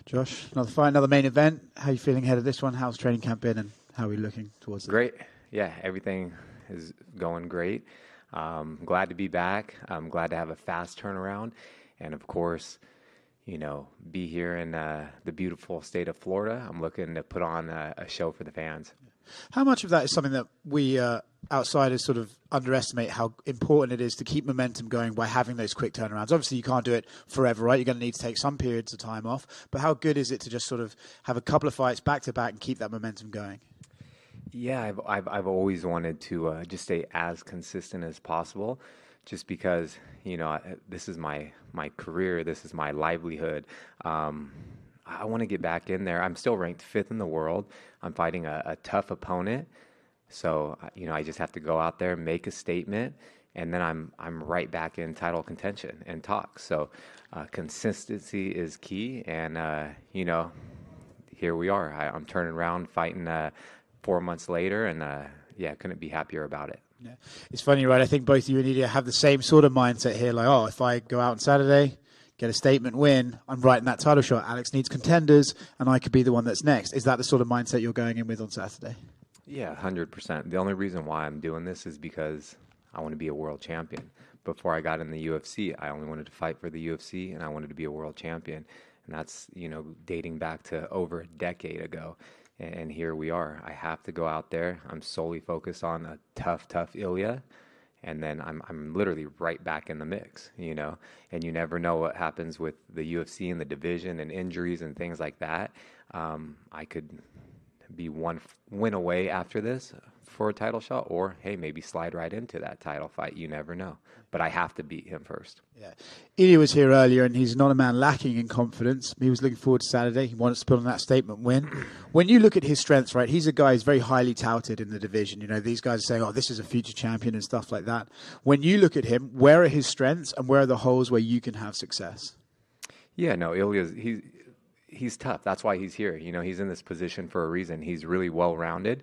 Josh, another fight, another main event. How are you feeling ahead of this one? How's training camp been, and how are we looking towards it? Great. Yeah, everything is going great. Glad to be back. I'm glad to have a fast turnaround. And of course, be here in the beautiful state of Florida. I'm looking to put on a show for the fans. How much of that is something that we outsiders sort of underestimate how important it is to keep momentum going by having those quick turnarounds? Obviously, you can't do it forever, right? You're going to need to take some periods of time off. But how good is it to just sort of have a couple of fights back to back and keep that momentum going? Yeah, I've always wanted to just stay as consistent as possible, just because this is my career, this is my livelihood. I want to get back in there. I'm still ranked 5th in the world. I'm fighting a tough opponent, so I just have to go out there, make a statement, and then I'm right back in title contention and talk. So consistency is key, and here we are. I'm turning around, fighting 4 months later, and couldn't be happier about it. Yeah. It's funny, right? I think both you and Ilia have the same sort of mindset here. Like, if I go out on Saturday, get a statement win, I'm right in that title shot. Alex needs contenders, and I could be the one that's next. Is that the sort of mindset you're going in with on Saturday? Yeah, 100%. The only reason why I'm doing this is because I want to be a world champion. Before I got in the UFC, I only wanted to fight for the UFC, and I wanted to be a world champion. And that's, dating back to over a decade ago. And here we are. I have to go out there. I'm solely focused on a tough Ilia. And then I'm literally right back in the mix, and you never know what happens with the UFC and the division and injuries and things like that. I could be one win away after this for a title shot, or hey, maybe slide right into that title fight. You never know. But I have to beat him first. Yeah, Ilia was here earlier, and he's not a man lacking in confidence. He was looking forward to Saturday. He wanted to put on that statement win. When you look at his strengths, right, he's a guy who's very highly touted in the division. These guys are saying, "Oh, this is a future champion" and stuff like that. When you look at him, where are his strengths and where are the holes where you can have success? Yeah, no, Ilia's he's tough. That's why he's here. He's in this position for a reason. He's really well-rounded.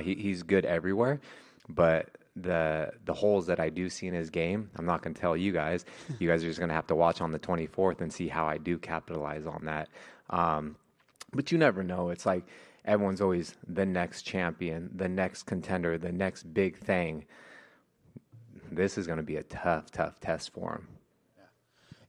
He's good everywhere, but the holes that I do see in his game, I'm not going to tell you guys. You guys are just going to have to watch on the 24th and see how I do capitalize on that. But you never know. It's like everyone's always the next champion, the next contender, the next big thing. This is going to be a tough test for him.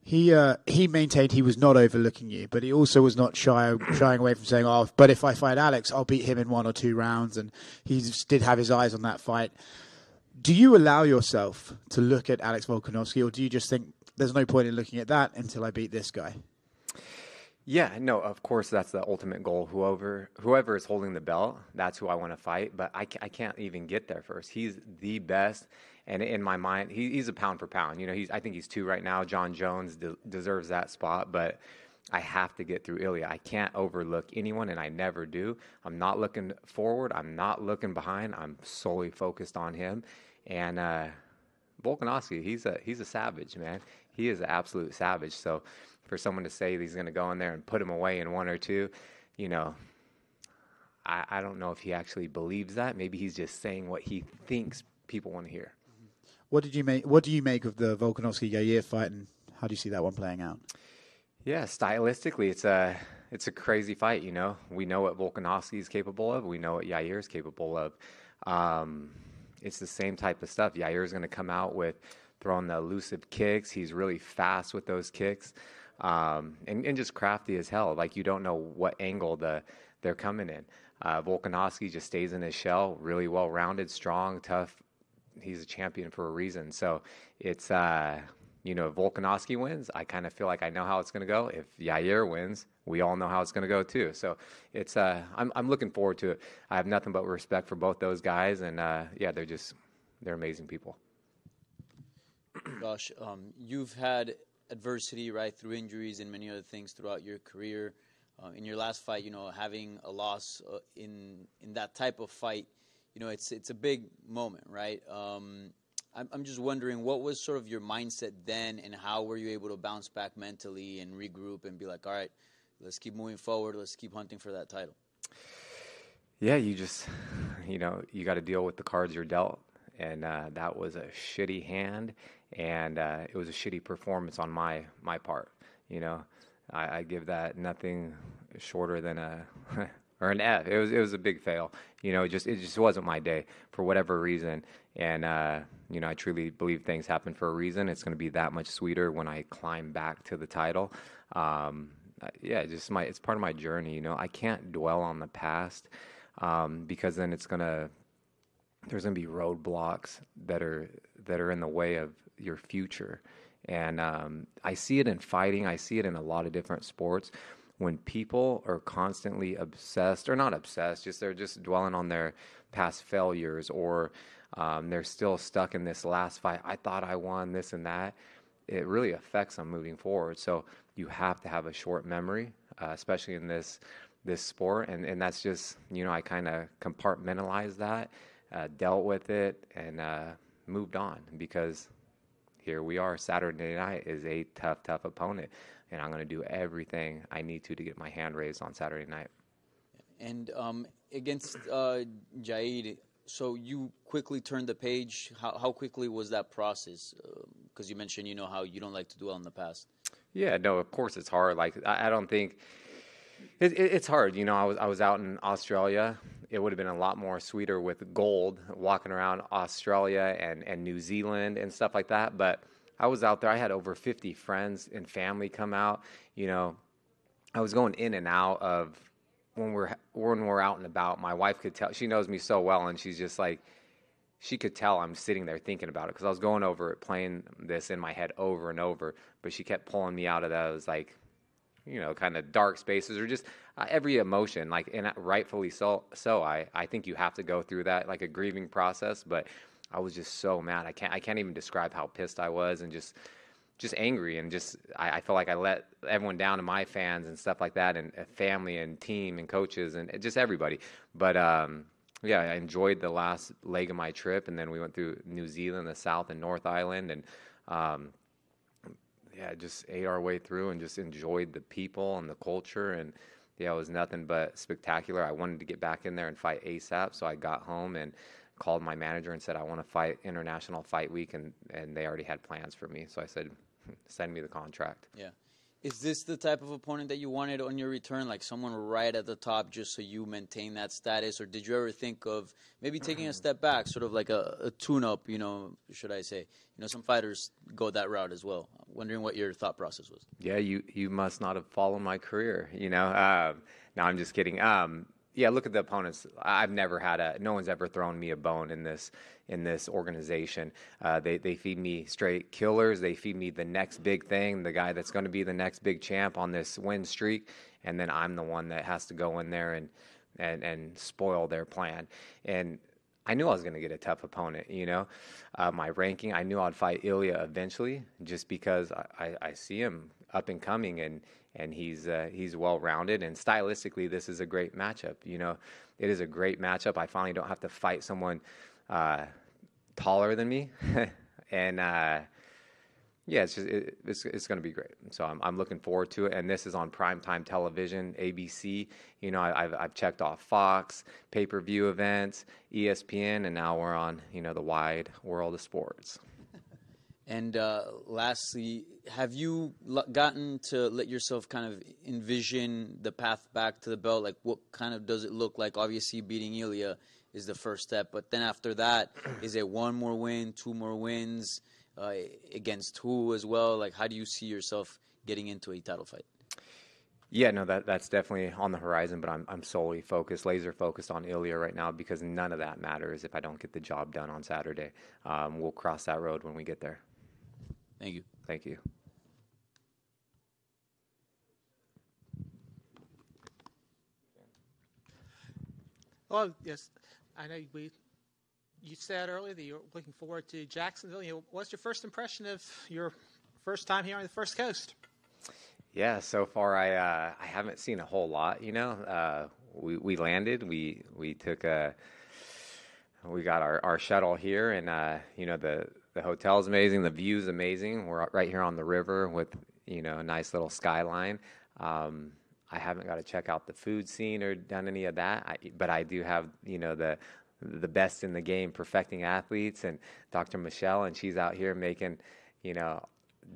He maintained he was not overlooking you, but he also was not shying away from saying, but if I fight Alex, I'll beat him in 1 or 2 rounds. And he did have his eyes on that fight. Do you allow yourself to look at Alex Volkanovski, or do you just think there's no point in looking at that until I beat this guy? Yeah, no, of course that's the ultimate goal. Whoever is holding the belt, that's who I want to fight. But I can't even get there first. He's the best, and in my mind, he's a pound for pound. I think he's 2 right now. John Jones deserves that spot, but I have to get through Ilia. I can't overlook anyone, and I never do. I'm not looking forward. I'm not looking behind. I'm solely focused on him. And Volkanovski, he's a savage, man. He is an absolute savage. So for someone to say he's going to go in there and put him away in 1 or 2, I don't know if he actually believes that. Maybe he's just saying what he thinks people want to hear. What do you make of the Volkanovski-Yair fight, and how do you see that one playing out? Yeah, stylistically, it's a crazy fight. We know what Volkanovski is capable of. We know what Yair is capable of. It's the same type of stuff. Yair is going to come out with throwing the elusive kicks. He's really fast with those kicks, and just crafty as hell. Like, you don't know what angle they're coming in. Volkanovski just stays in his shell, really well-rounded, strong, tough. He's a champion for a reason. So it's, if Volkanovski wins, I kind of feel like I know how it's going to go. If Yair wins, we all know how it's going to go too. So it's, I'm looking forward to it. I have nothing but respect for both those guys, and they're amazing people. Josh, you've had adversity, right, through injuries and many other things throughout your career. In your last fight, having a loss in that type of fight, it's a big moment, right? I'm just wondering, what was sort of your mindset then, and how were you able to bounce back mentally and regroup and be like, all right, let's keep moving forward, let's keep hunting for that title? Yeah, you just, you got to deal with the cards you're dealt. And that was a shitty hand, and it was a shitty performance on my part. I give that nothing shorter than a or an F. It was a big fail. It just wasn't my day for whatever reason. And I truly believe things happen for a reason. It's going to be that much sweeter when I climb back to the title. Yeah, it's part of my journey. I can't dwell on the past because then there's gonna be roadblocks that are in the way of your future. And I see it in fighting. I see it in a lot of different sports. When people are constantly obsessed, or not obsessed, they're just dwelling on their past failures, or they're still stuck in this last fight. I thought I won this and that. It really affects them moving forward. So you have to have a short memory, especially in this sport. And that's just, I kind of compartmentalized that, dealt with it, and moved on, because here we are. Saturday night is a tough opponent, and I'm going to do everything I need to get my hand raised on Saturday night. And against Jair, so you quickly turned the page. How quickly was that process? Because you mentioned, how you don't like to dwell on the past. Yeah, no, of course it's hard. Like, I don't think it's hard. I was out in Australia. It would have been a lot more sweeter with gold, walking around Australia and New Zealand and stuff like that. But I was out there. I had over 50 friends and family come out. I was going in and out of when we're out and about. My wife could tell. She knows me so well, and she's just like, she could tell I'm sitting there thinking about it, because I was going over it, playing this in my head over and over. But she kept pulling me out of those, like, kind of dark spaces, or just every emotion, like, and rightfully so. I think you have to go through that, like a grieving process. But I was just so mad. I can't even describe how pissed I was, and just angry, and I felt like I let everyone down, and my fans and stuff like that, and family and team and coaches and just everybody. But yeah, I enjoyed the last leg of my trip, and then we went through New Zealand, the South and North Island, and yeah, just ate our way through and just enjoyed the people and the culture. And yeah, it was nothing but spectacular. I wanted to get back in there and fight ASAP, so I got home and called my manager and said, I want to fight International Fight Week, and they already had plans for me. So I said, send me the contract. Yeah. Is this the type of opponent that you wanted on your return, like someone right at the top just so you maintain that status? Or did you ever think of maybe taking a step back, sort of like a tune-up, should I say? Some fighters go that route as well. I'm wondering what your thought process was. Yeah, you must not have followed my career, No, I'm just kidding. Yeah, look at the opponents. I've never had no one's ever thrown me a bone in this organization. They feed me straight killers. They feed me the next big thing, the guy that's going to be the next big champ on this win streak, and then I'm the one that has to go in there and spoil their plan. And I knew I was going to get a tough opponent. My ranking, I knew I'd fight Ilia eventually, just because I see him up and coming, and he's well-rounded, and stylistically this is a great matchup. It is a great matchup. I finally don't have to fight someone taller than me, and yeah, it's going to be great. So I'm looking forward to it, and this is on primetime television, ABC. I've checked off Fox, pay-per-view events, ESPN, and now we're on the wide world of sports. And lastly, have you gotten to let yourself kind of envision the path back to the belt? Like, what kind of does it look like? Obviously, beating Ilia is the first step, but then after that, is it one more win, two more wins, against who as well? Like, how do you see yourself getting into a title fight? Yeah, no, that's definitely on the horizon, but I'm solely focused, laser focused on Ilia right now, because none of that matters if I don't get the job done on Saturday. We'll cross that road when we get there. Thank you. Thank you. Well, yes, I know you said earlier that you're looking forward to Jacksonville. What's your first impression of your first time here on the First Coast? Yeah, so far I haven't seen a whole lot. We landed. We took we got our shuttle here, and the hotel's amazing. The view's amazing. We're right here on the river with a nice little skyline. I haven't got to check out the food scene or done any of that, but I do have the best in the game perfecting athletes, and Dr. Michelle, and she's out here making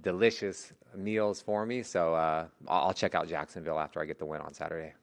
delicious meals for me. So I'll check out Jacksonville after I get the win on Saturday.